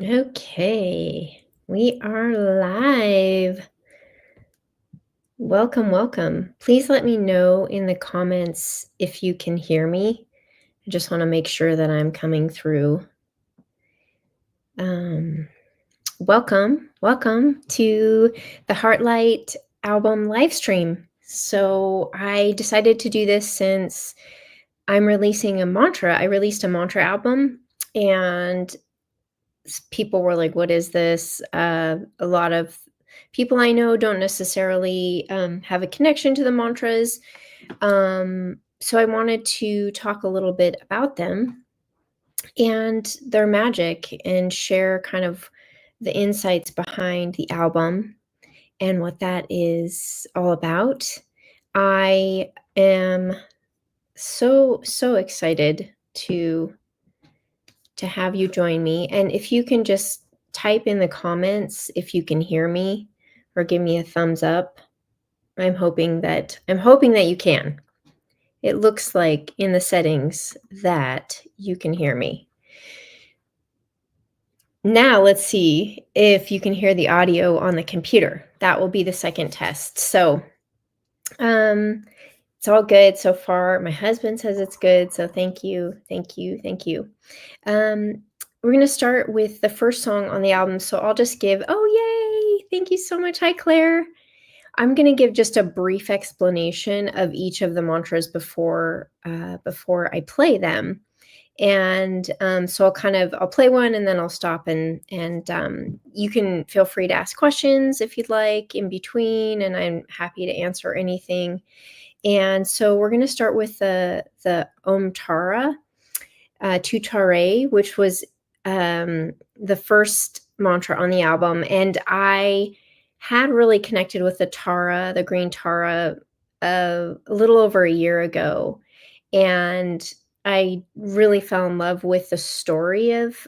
Okay, we are live. Welcome, welcome. Please let me know in the comments if you can hear me. I just want to make sure that I'm coming through. Um, welcome to the Heartlight album live stream. So I decided to do this since I'm releasing a mantra. I released a mantra album and people were like, "What is this?" A lot of people I know don't necessarily have a connection to the mantras. So I wanted to talk a little bit about them and their magic and share kind of the insights behind the album and what that is all about. I am so excited to have you join me. And if you can just type in the comments if you can hear me or give me a thumbs up. I'm hoping that you can. It looks like in the settings that you can hear me. Now let's see if you can hear the audio on the computer. That will be the second test. So, um it's all good so far. My husband says it's good, so thank you. Thank you. Thank you. We're going to start with the first song on the album. So I'll just give, oh, yay. Thank you so much. Hi, Claire. I'm going to give just a brief explanation of each of the mantras before I play them. And so I'll play one and then I'll stop and you can feel free to ask questions if you'd like in between, and I'm happy to answer anything. And so we're going to start with the Om Tara, Tu Tare, which was the first mantra on the album. And I had really connected with the Tara, the green Tara, a little over a year ago. And I really fell in love with the story of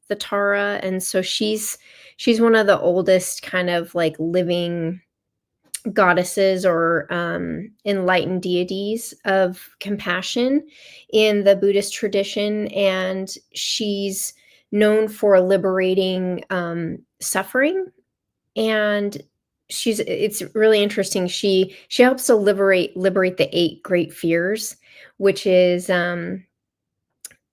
the Tara. And so she's one of the oldest kind of like living goddesses or enlightened deities of compassion in the Buddhist tradition, and she's known for liberating suffering. And it's really interesting. She helps to liberate the eight great fears, which is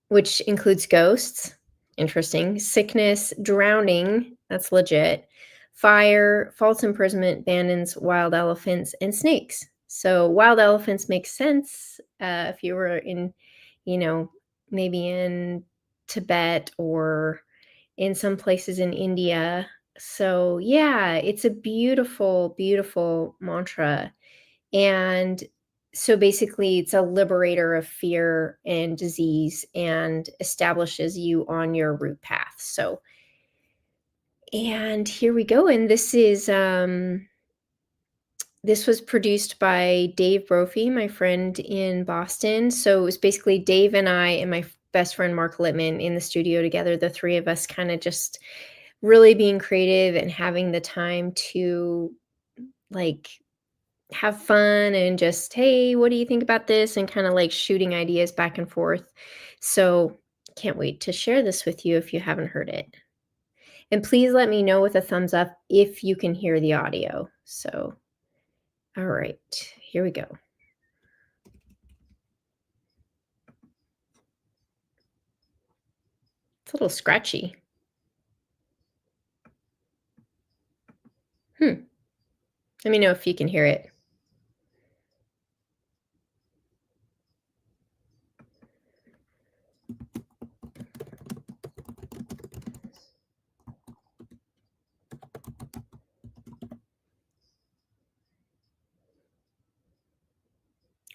which includes ghosts, interesting, sickness, drowning, that's legit, fire, false imprisonment, bandits, wild elephants, and snakes. So wild elephants makes sense if you were in, you know, maybe in Tibet or in some places in India. So yeah, it's a beautiful, beautiful mantra. And so basically, it's a liberator of fear and disease and establishes you on your root path. So, and here we go. And this was produced by Dave Brophy, my friend in Boston. So it was basically Dave and I and my best friend Mark Littman in the studio together, the three of us kind of just really being creative and having the time to like have fun and just, hey, what do you think about this? And kind of like shooting ideas back and forth. So can't wait to share this with you if you haven't heard it. And please let me know with a thumbs up if you can hear the audio. So, all right, here we go. It's a little scratchy. Let me know if you can hear it.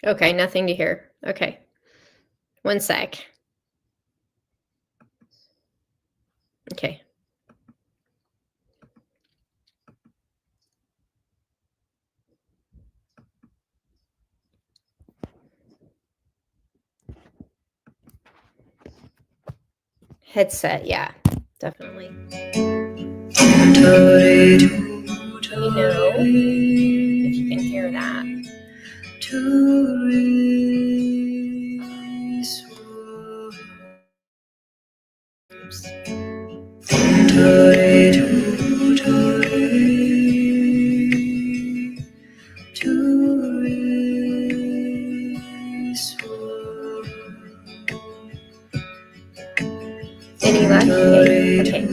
Okay, nothing to hear. Okay, one sec. Okay. Headset, yeah, definitely. Let me know if you can hear that. Oops. Any luck? Okay.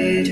Thank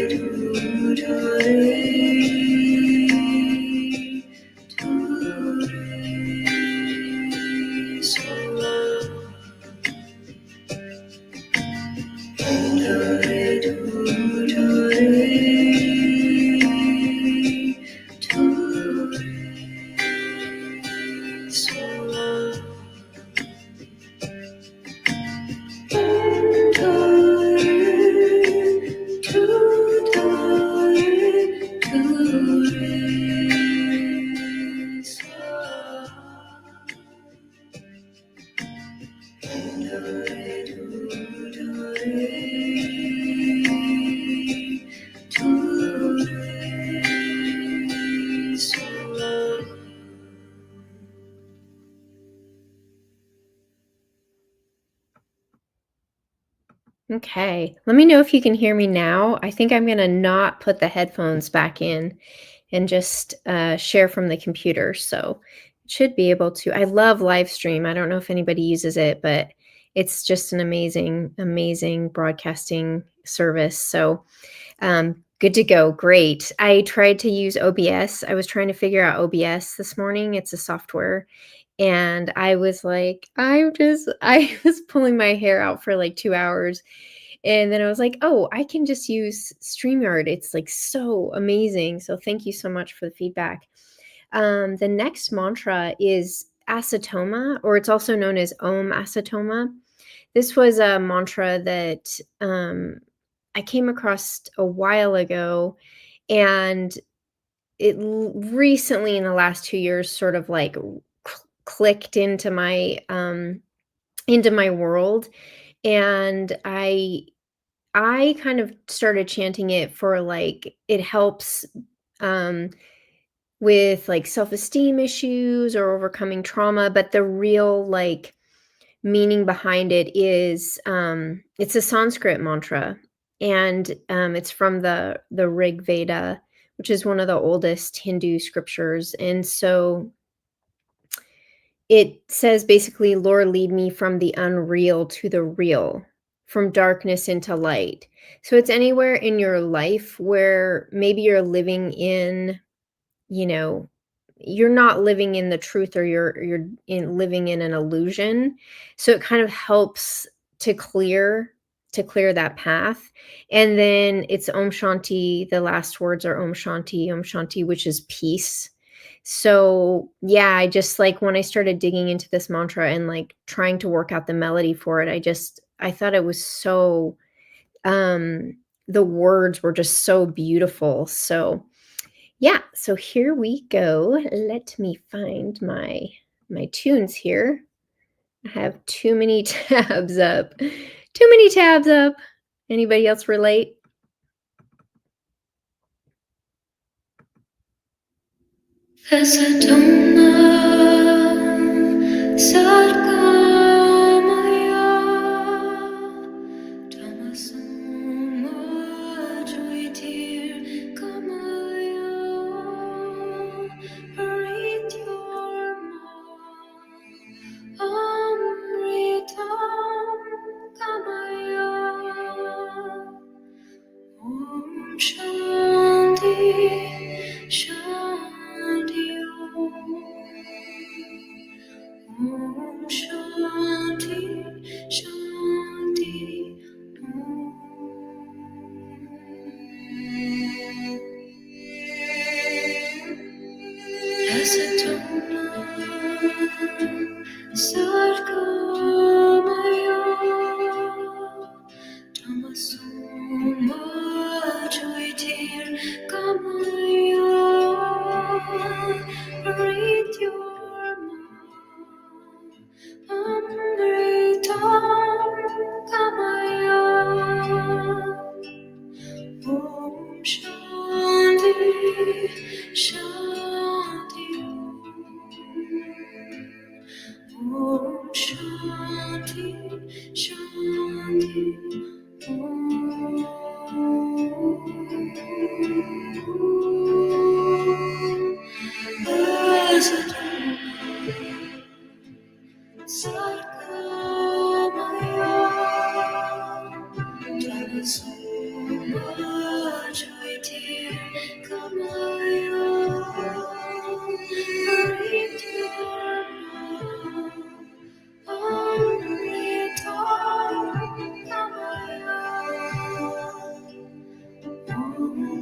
you. Okay. Let me know if you can hear me now. I think I'm going to not put the headphones back in and just share from the computer. So it should be able to. I love live stream. I don't know if anybody uses it, but it's just an amazing, amazing broadcasting service. So good to go. Great. I tried to use OBS. I was trying to figure out OBS this morning. It's a software. And I was like, I was pulling my hair out for like 2 hours. And then I was like, oh, I can just use StreamYard. It's like so amazing. So thank you so much for the feedback. The next mantra is acetoma, or it's also known as Om Acetoma. This was a mantra that I came across a while ago, and it recently in the last 2 years sort of like clicked into my world, and I kind of started chanting it for like it helps um with like self-esteem issues or overcoming trauma, but the real like meaning behind it is it's a Sanskrit mantra, and it's from the Rig Veda, which is one of the oldest Hindu scriptures. And so it says basically, Lord, lead me from the unreal to the real, from darkness into light. So it's anywhere in your life where maybe you're living in, you know, you're not living in the truth, or you're living in an illusion. So it kind of helps to clear that path. And then it's Om Shanti. The last words are Om Shanti, which is peace. So yeah, I just like when I started digging into this mantra and like trying to work out the melody for it, I thought it was so the words were just so beautiful. So yeah, so here we go. Let me find my tunes here. I have too many tabs up. Too many tabs up. Anybody else relate? Asatoma Sadgamaya Tamasoma Jyotir Kamaya Harityarma Amritam Kamaya Om Shanti Shanti Om Shanti Shanti Asatoma Sadgamaya Tamasoma Jyotir Kamaya Harityarma Amritam Kamaya Om Shanti Shanti Om Shanti Shanti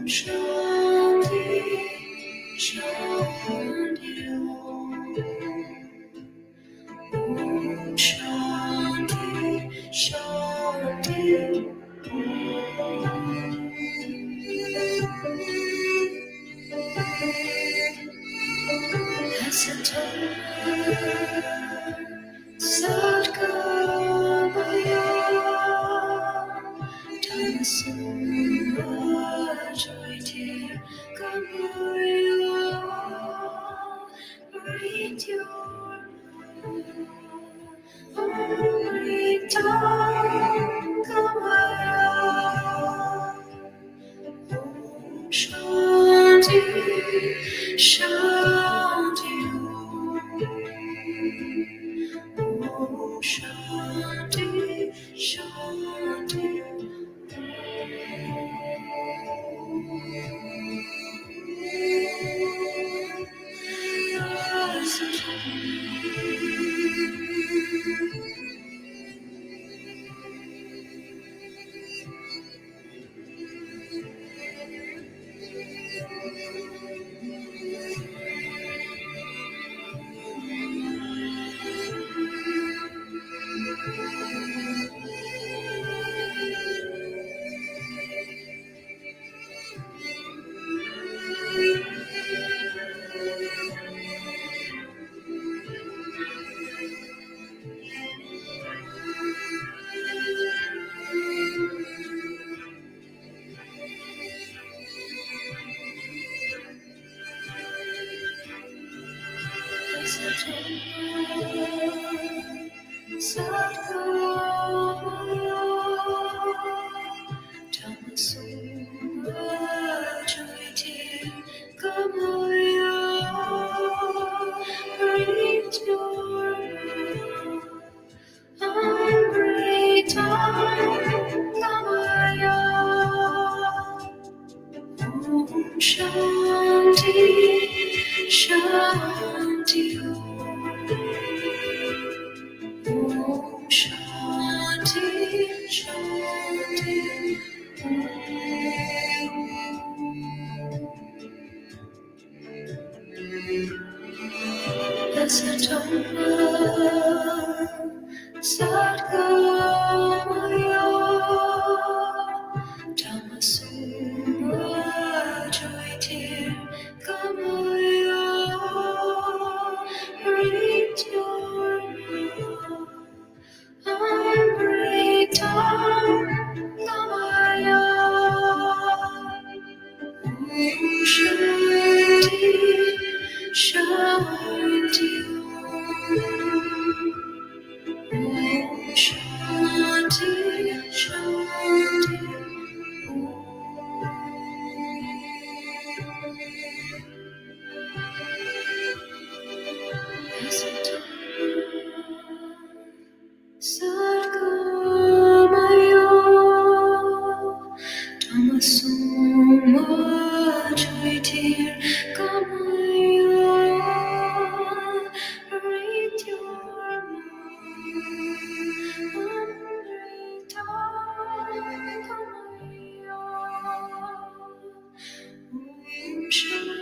Shanti, Shanti, Om Shanti, Shanti. Asatoma Sadgamaya Tamasoma Jyotir Kamaya Harityarma Amritam Kamaya Sadgamaya Tamasuma Joitir Gamaya Rityorma Amrita Gamaya Shanti Shanti Shanti Shanti Sadgamaya Tamasoma Jaitir Gamaya Rityorma Amrita Gamaya Shanti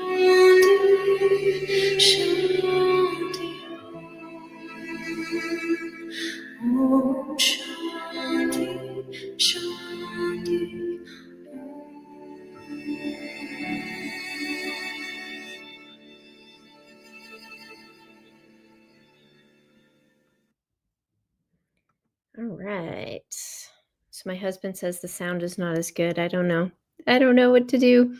Shanti Om Shanti Shanti All right. So my husband says the sound is not as good. I don't know. I don't know what to do.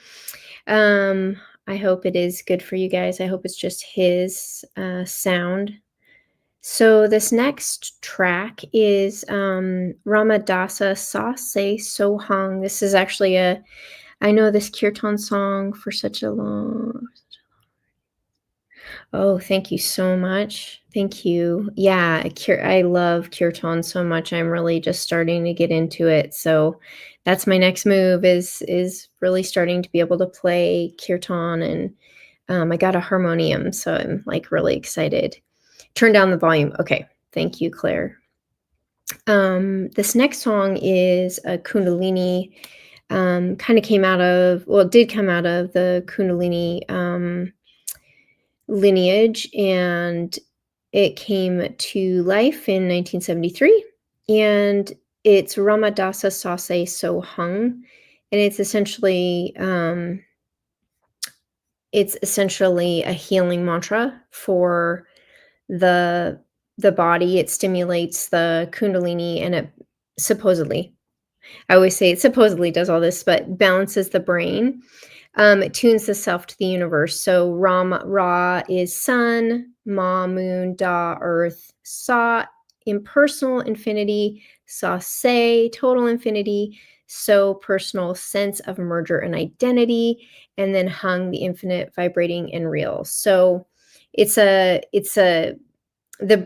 I hope it is good for you guys. I hope it's just his sound. So this next track is Ramadasa Sase Sohang. This is actually I know this kirtan song for such a long. Oh, thank you so much. Thank you. Yeah, I love kirtan so much. I'm really just starting to get into it. So that's my next move is really starting to be able to play kirtan, and I got a harmonium, so I'm like really excited. Turn down the volume. Okay. Thank you, Claire. This next song is a Kundalini. Kind of came out of, well, it did come out of the Kundalini lineage, and it came to life in 1973, and it's Ramadasa Sase Sohang, and it's essentially a healing mantra for the body. It stimulates the Kundalini, and it supposedly, I always say it supposedly does all this, but balances the brain. It tunes the self to the universe. So Ra is sun, Ma, moon, Da, earth, Sa, impersonal infinity, Sa, say, total infinity, so personal sense of merger and identity, and then Hung, the infinite, vibrating, and real. So the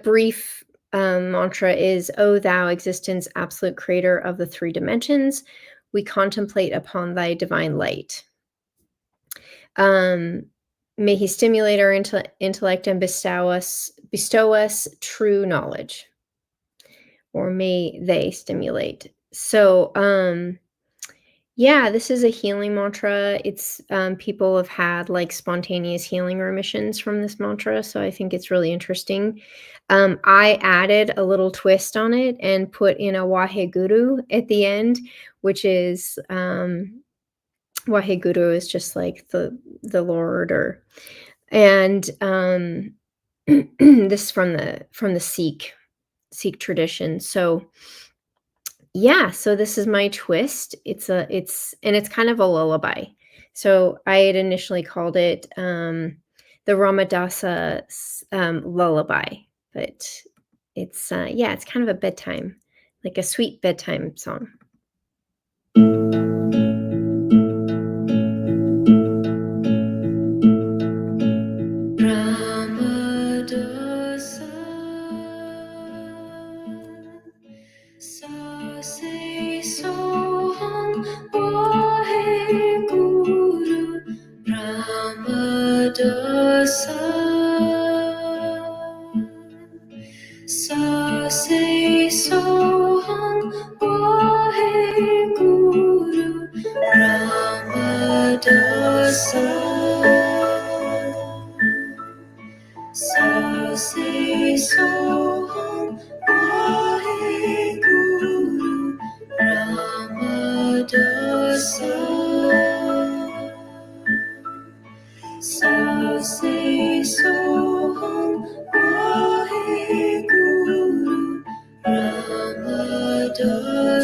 brief mantra is, O thou existence, absolute creator of the three dimensions, we contemplate upon thy divine light. May he stimulate our intellect and bestow us true knowledge, or may they stimulate. So, yeah, this is a healing mantra. It's people have had like spontaneous healing remissions from this mantra, so I think it's really interesting. I added a little twist on it and put in a Waheguru at the end, which is Waheguru is just like the Lord, or, and this from the Sikh tradition. So yeah, so this is my twist. It's kind of a lullaby. So I had initially called it the Ramadasa lullaby, but it's it's kind of a bedtime, like a sweet bedtime song. Sase Sohang Waheguru Ramadasa Sase Sohang Waheguru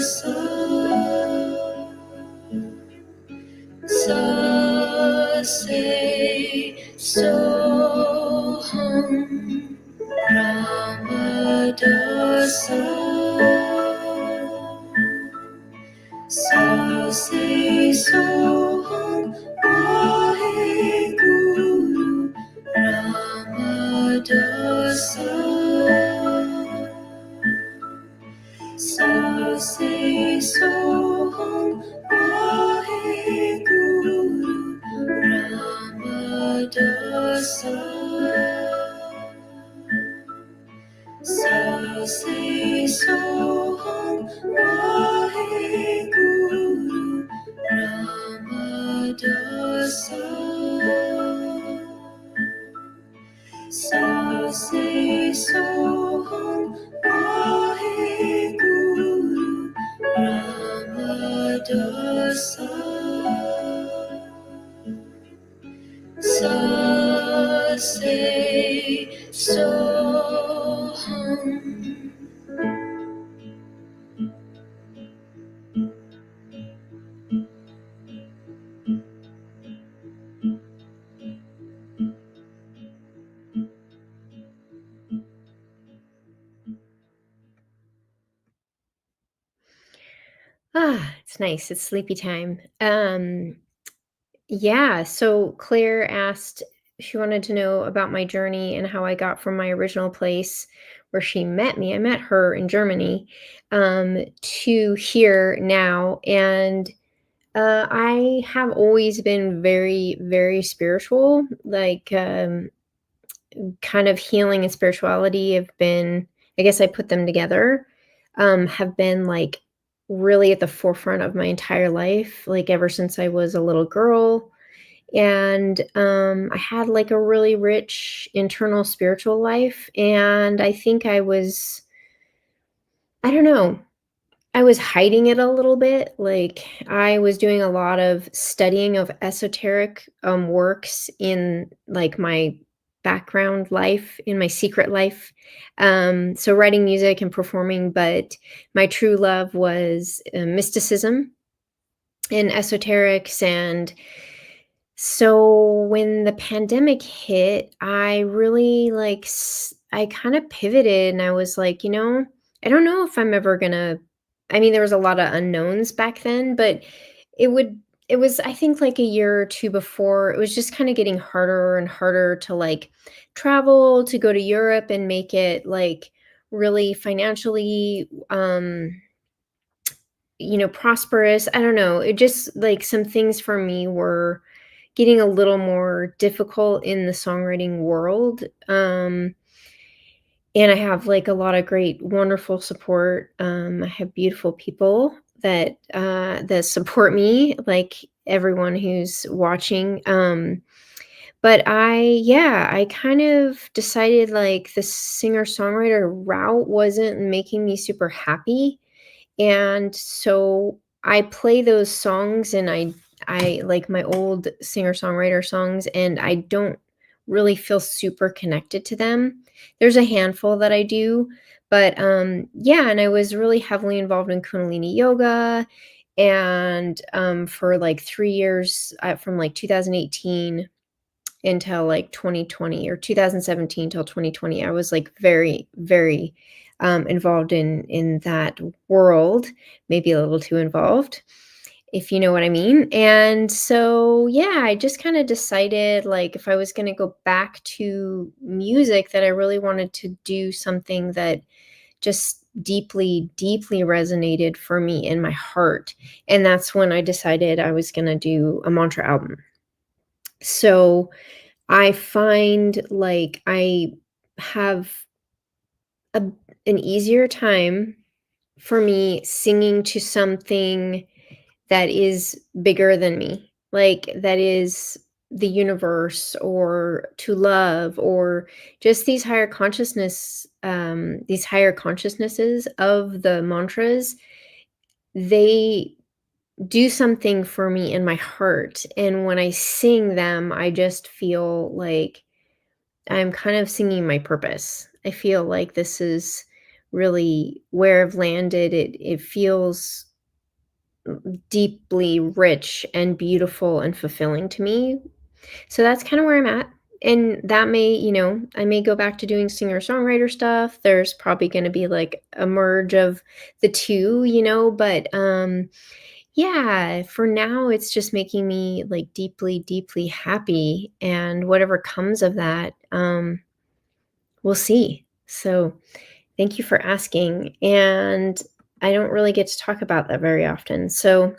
sa sa se soham Ramadasa sa se soham Vaheguru Ramadasa sa se soham Vaheguru Ramadasa sa se soham Vaheguru Ramadasa sa se soham Vaheguru Ramadasa sa se soham. It's nice. It's sleepy time. Yeah, so Claire asked, she wanted to know about my journey and how I got from my original place where she met me. I met her in Germany, to here now. And I have always been very, very spiritual. Like, kind of healing and spirituality have been, I guess I put them together, have been like really at the forefront of my entire life, like ever since I was a little girl. And I had like a really rich internal spiritual life. And I think I don't know, I was hiding it a little bit. Like I was doing a lot of studying of esoteric works in like my background life, in my secret life. So writing music and performing, but my true love was mysticism and esoterics. And so when the pandemic hit, I really I kind of pivoted and I was like, I don't know if I'm ever gonna. I mean, there was a lot of unknowns back then, but it would it was, I think, like a year or two before, it was just kind of getting harder and harder to like travel, to go to Europe and make it like really financially prosperous. I don't know. It just like some things for me were getting a little more difficult in the songwriting world. And I have like a lot of great, wonderful support. I have beautiful people that support me, like everyone who's watching. But I kind of decided like the singer songwriter route wasn't making me super happy, and so I play those songs and I like my old singer-songwriter songs, and I don't really feel super connected to them. There's a handful that I do, but yeah, and I was really heavily involved in Kundalini yoga, and for like 3 years, from like 2018 until like 2020, or 2017 till 2020, I was like very, very involved in that world, maybe a little too involved, if you know what I mean. And so, yeah, I just kind of decided like if I was going to go back to music, that I really wanted to do something that just deeply, deeply resonated for me in my heart. And that's when I decided I was going to do a mantra album. So I find like I have a, an easier time for me singing to something that is bigger than me, like that is the universe, or to love, or just these higher consciousnesses of the mantras. They do something for me in my heart. And when I sing them, I just feel like I'm kind of singing my purpose. I feel like this is really where I've landed. It feels deeply rich and beautiful and fulfilling to me. So that's kind of where I'm at. And that may, I may go back to doing singer-songwriter stuff. There's probably going to be like a merge of the two, but yeah, for now it's just making me like deeply, deeply happy. And whatever comes of that, we'll see. So thank you for asking. And I don't really get to talk about that very often. So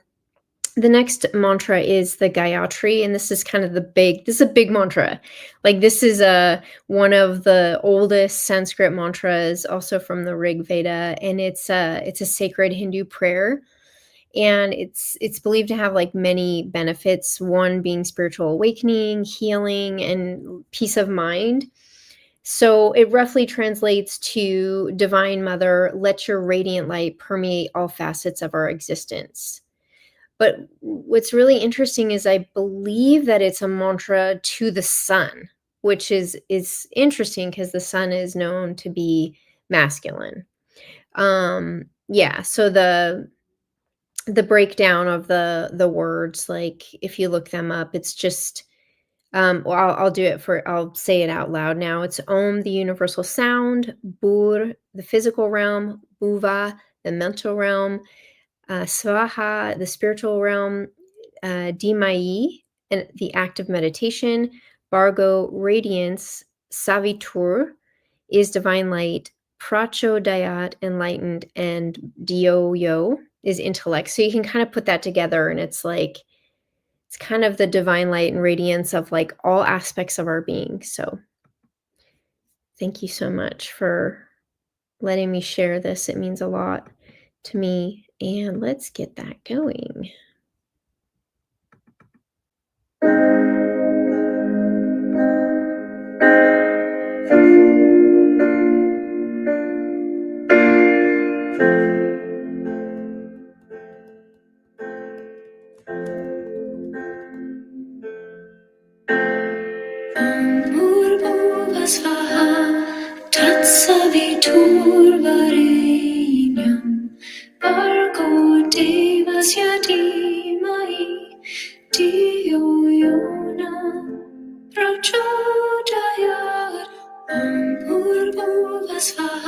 the next mantra is the Gayatri, and this is this is a big mantra. Like this is one of the oldest Sanskrit mantras, also from the Rig Veda, and it's a sacred Hindu prayer, and it's believed to have like many benefits. One being spiritual awakening, healing, and peace of mind. So it roughly translates to Divine Mother, let your radiant light permeate all facets of our existence. But what's really interesting is I believe that it's a mantra to the sun, which is interesting because the sun is known to be masculine. Yeah, so the breakdown of the words, like if you look them up, it's just well, I'll say it out loud now. It's Om, the universal sound, Bur, the physical realm, Bhuva, the mental realm, Swaha, the spiritual realm, Dimai, and the act of meditation, Bargo, radiance, Savitur is divine light, Prachodayat, enlightened, and Dioyo is intellect. So you can kind of put that together, and it's like, it's kind of the divine light and radiance of like all aspects of our being. So thank you so much for letting me share this. It means a lot to me. And let's get that going. भूर्भुवस्वः तत्सवितुर्वरेण्यं भर्गो देवस्य धीमहि धियो यो नः प्रचोदयात् भूर्भुवस्वः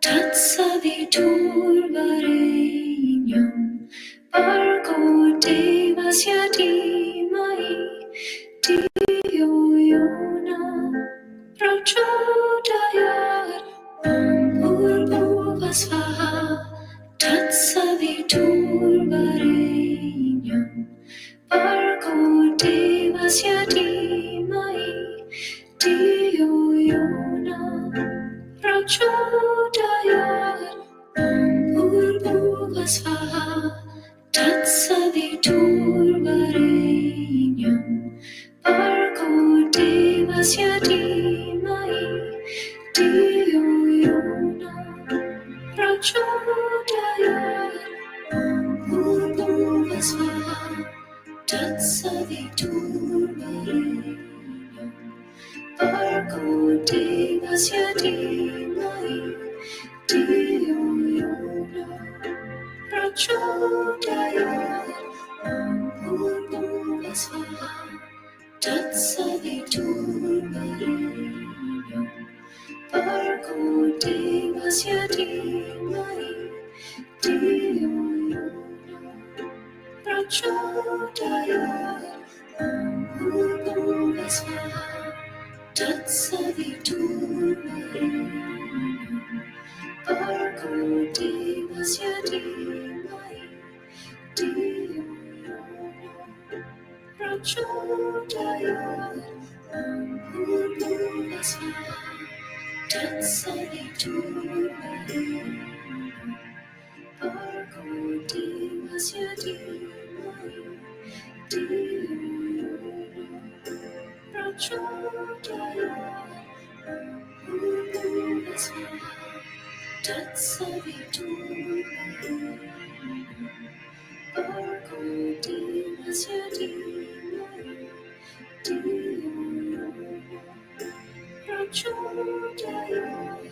तत्सवितुर्वरेण्यं भर्गो देवस्य धीमहि धियो यो नः प्रचोदयात् भूर्भुवस्वः तत्सवितुर्वरेण्यं भर्गो देवस्य धीमहि धियो यो नः प्रचोदयात् भूर्भुवस्वः तत्सवितुर्वरेण्यं भर्गो देवस्य धीमहि धियो यो नः प्रचोदयात् भूर्भुवस्वः तत्सवितुर्वरेण्यं भर्गो देवस्य धीमहि धियो यो नः प्रचोदयात् भूर्भुवस्वः तत्सवितुर्वरेण्यं भर्गो देवस्य धीमहि धियो यो नः प्रचोदयात् भूर्भुवस्वः तत्सवितुर्वरेण्यं भर्गो देवस्य धीमहि धियो यो नः प्रचोदयात् भूर्भुवस्वः तत्सवितुर्वरेण्यं भर्गो देवस्य धीमहि धियो यो नः प्रचोदयात् भूर्भुवस्वः तत्सवितुर्वरेण्यं भर्गो देवस्य धीमहि धियो यो नः प्रचोदयात्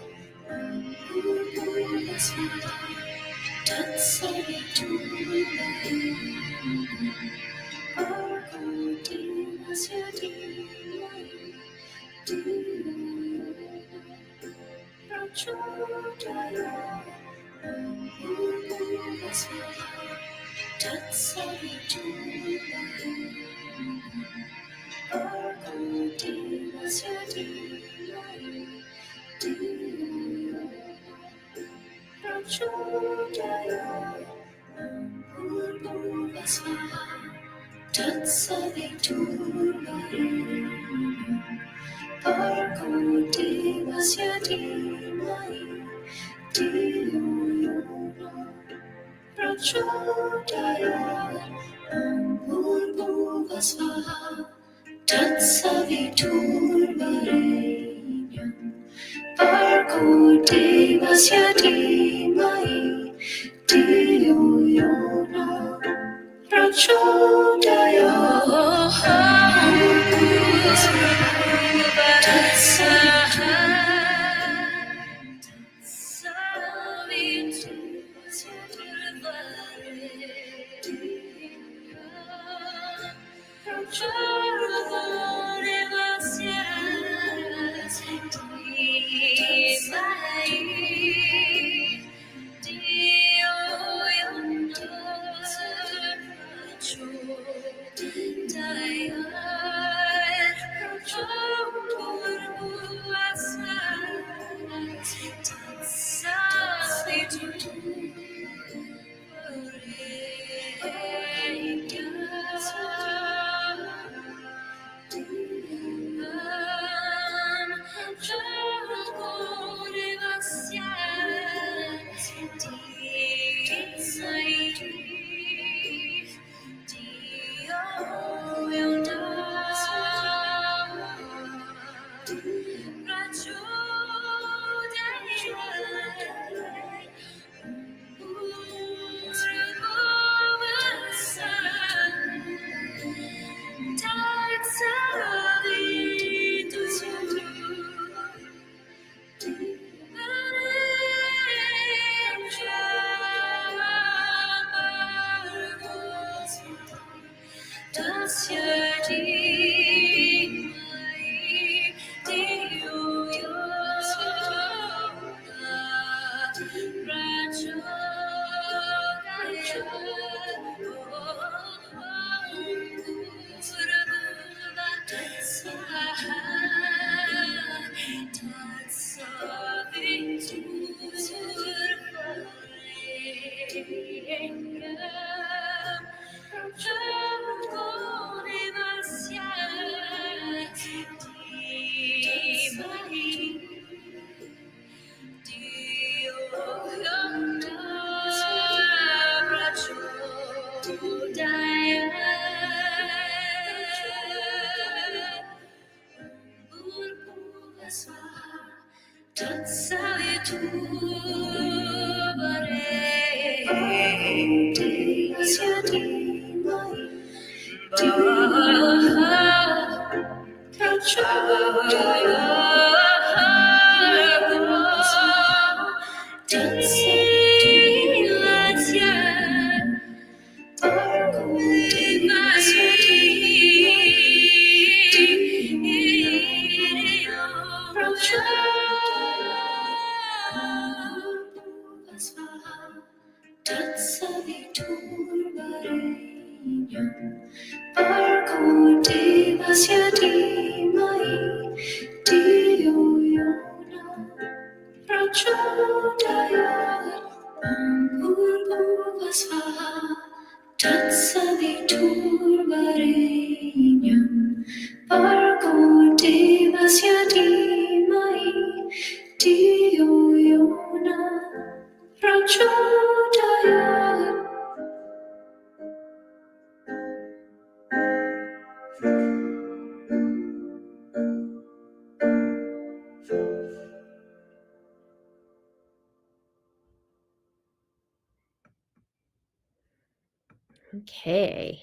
Okay.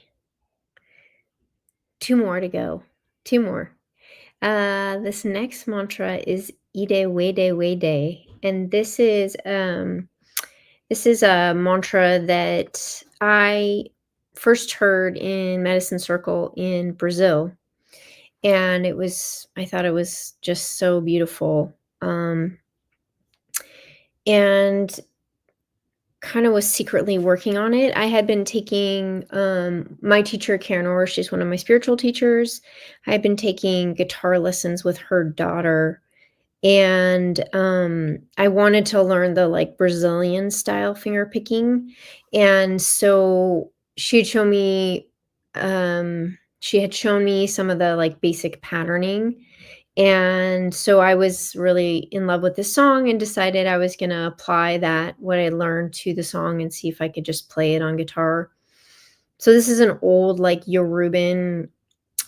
2 more to go. 2 more. This next mantra is Ide Wede Wede, and this is This is a mantra that I first heard in Medicine Circle in Brazil, and I thought it was just so beautiful. And kind of was secretly working on it. I had been taking my teacher, Karen Orr, she's one of my spiritual teachers. I had been taking guitar lessons with her daughter, and I wanted to learn the like Brazilian style finger picking. And so she had shown me some of the like basic patterning, and so I was really in love with this song and decided I was going to apply that, what I learned, to the song and see if I could just play it on guitar. So this is an old like Yoruban,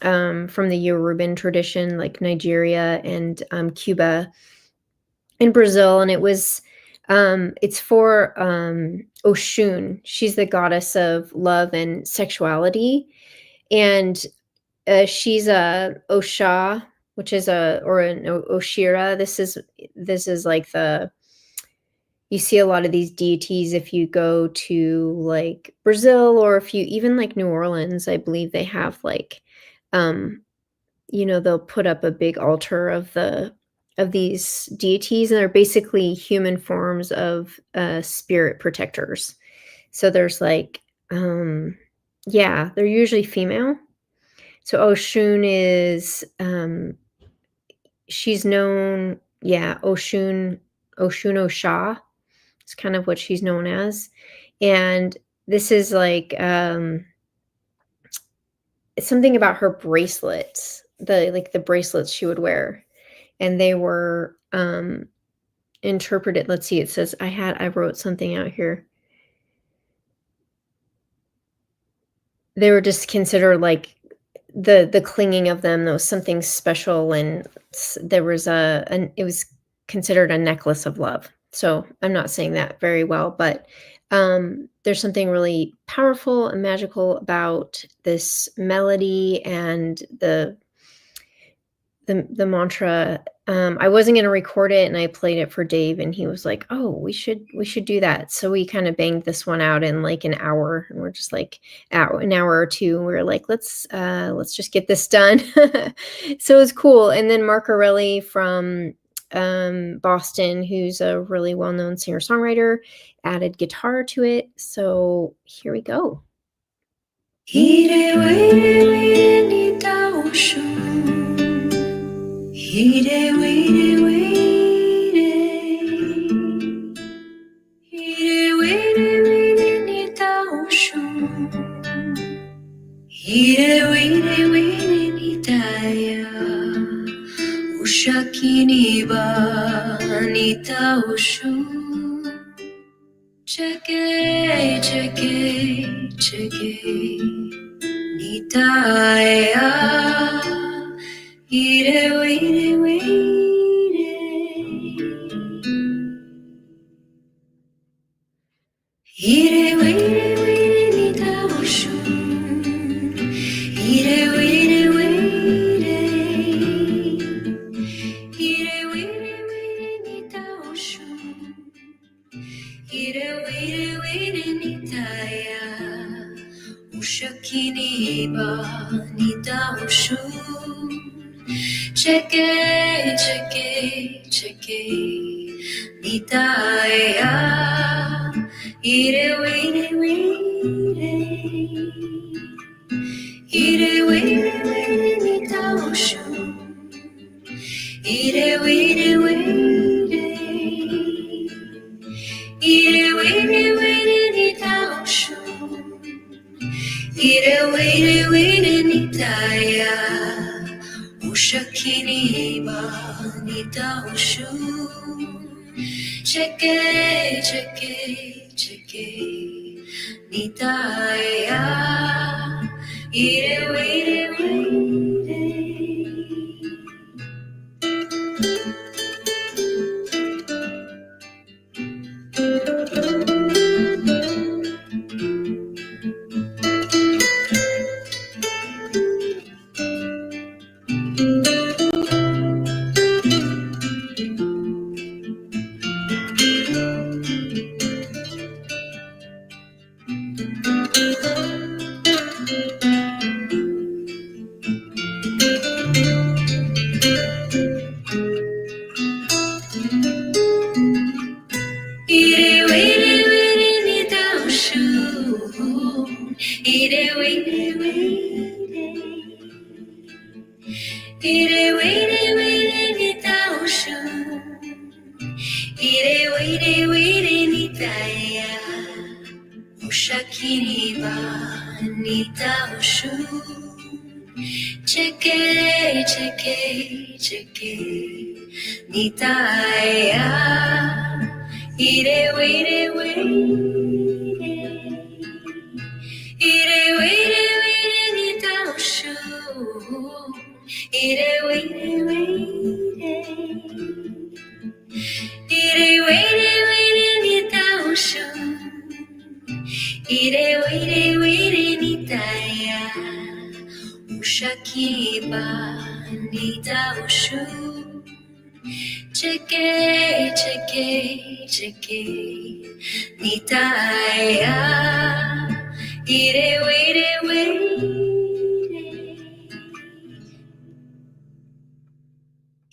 from the Yoruban tradition, like Nigeria and Cuba and Brazil. And it's for Oshun. She's the goddess of love and sexuality. And she's a Osha, which is an Oshira. This is like you see a lot of these deities if you go to like Brazil, or if you even like New Orleans, I believe they have like, they'll put up a big altar of these deities, and they're basically human forms of spirit protectors. So there's like, yeah, they're usually female. So Oshun is, she's known, yeah, Oshun Osha. It's kind of what she's known as. And this is like, it's something about her bracelets, the bracelets she would wear. And they were interpreted. Let's see, it says, I wrote something out here. They were just considered like the clinging of them, there was something special, and there was it was considered a necklace of love. So I'm not saying that very well, but there's something really powerful and magical about this melody and the mantra. I wasn't going to record it, and I played it for Dave, and he was like, "Oh, we should do that." So we kind of banged this one out in like an hour, and we're just like an hour or two. We are like, let's just get this done. So it was cool. And then Mark Orelli from Boston, who's a really well-known singer-songwriter, added guitar to it. So here we go. Hide, wait, wait, hide, wait, nita oshun. Hide, wait, nitaya. Ushakini ba nita oshun. Cheke, cheke, cheke, nitaya. Ire, wait, wait. Ire, wait, nita oshun. Ire, wait, wait. Ire, wait, nita oshun. Ire, wait, nitaya. Ushakini ba nita oshun. Cheke, cheke, cheke, nitaya. Ire, wait, ire, wait, nita oshun. Ire, wait, ire, wait, nita oshun. Ire, wait, nitaya. Ushakini ba nita oshun. Cheke, cheke, cheke, nitaya. Ire, wait. Ire wiri wiri ni dao shu. Ire wiri wiri. Ire wiri wiri ni dao shu. Ire wiri wiri ni daya. Ushakiri ba ni dao shu. Cheke cheke cheke ni daya. Ire wiri wiri. Ire wiri wiri ni dao shu. Ire wiri wiri. Ire wiri wiri ni dao shu. Ire wiri wiri ni daya. Ushakiba ni dao shu. Cheke cheke cheke ni daya. Ire wiri wiri.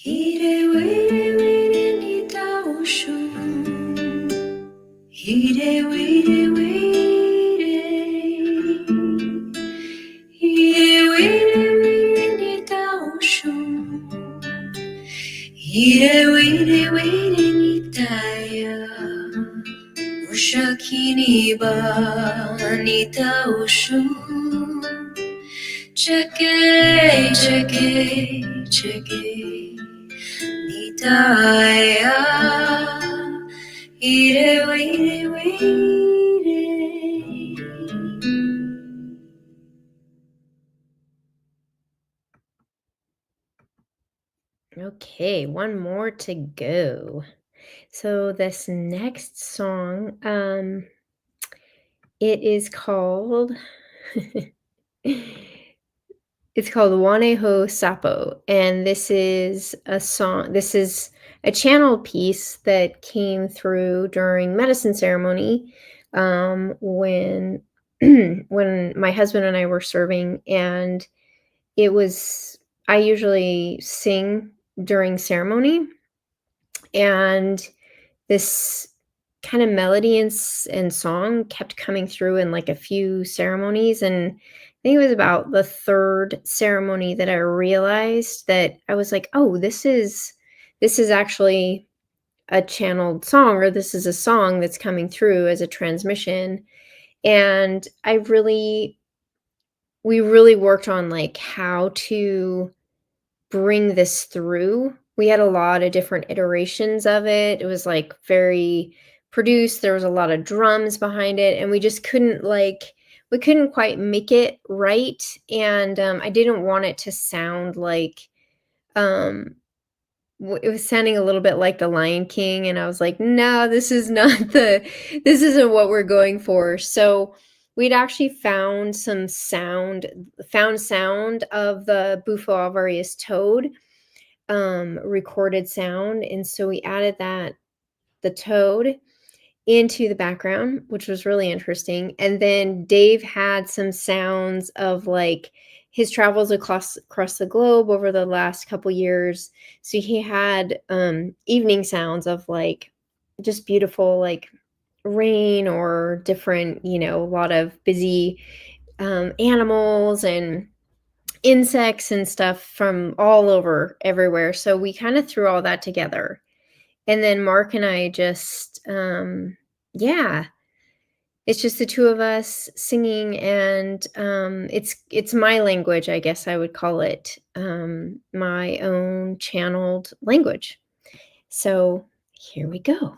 Ire wiri wiri ni dao shu. Ire wiri wiri. Ire wiri wiri ni dao shu. Ire wiri wiri ni daya. Ushakini ba ni dao shu. Cheke cheke cheke ni daya. Ire wiri wiri. Okay, one more to go. So this next song, it is called it's called Waneho Sapo, and this is a channel piece that came through during medicine ceremony, when when my husband and I were serving, and it was I usually sing during ceremony, and this kind of melody and song kept coming through in like a few ceremonies, and I think it was about the third ceremony that I realized that I was like, oh, this is actually a channeled song, or this is a song that's coming through as a transmission. And we really worked on like how to bring this through. We had a lot of different iterations of it. It was, like, very produced, there was a lot of drums behind it, and we couldn't quite make it right, and, I didn't want it to sound like, um it was sounding a little bit like The Lion King, and I was like, "No, this is not this isn't what we're going for." So, we'd actually found sound of the Bufo alvarius toad, recorded sound, and so we added the toad into the background, which was really interesting. And then Dave had some sounds of like his travels across the globe over the last couple years. So he had evening sounds of like just beautiful like rain or different, a lot of busy animals and insects and stuff from all over everywhere. So we kind of threw all that together. And then Mark and I just yeah, it's just the two of us singing, and it's my language, I guess I would call it, my own channeled language. So here we go.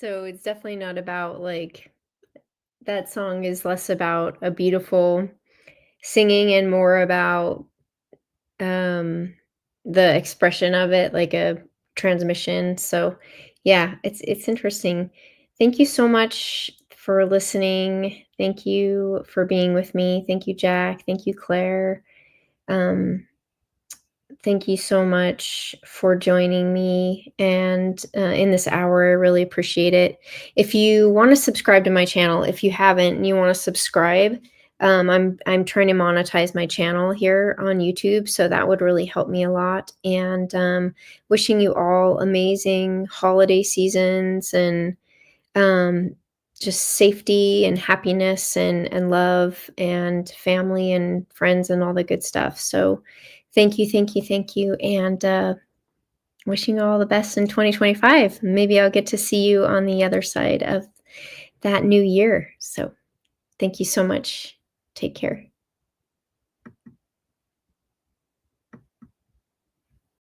So it's definitely not about like that song is less about a beautiful singing and more about um the expression of it, like a transmission. So yeah, it's interesting. Thank you so much for listening. Thank you for being with me. Thank you, Jack. Thank you, Claire. Um, Thank you so much for joining me and in this hour. I really appreciate it. If you want to subscribe to my channel, if you haven't and you want to subscribe, I'm trying to monetize my channel here on YouTube, so that would really help me a lot. And wishing you all amazing holiday seasons and um, just safety and happiness and love and family and friends and all the good stuff. So thank you, thank you, thank you. And wishing you all the best in 2025. Maybe I'll get to see you on the other side of that new year. So thank you so much. Take care.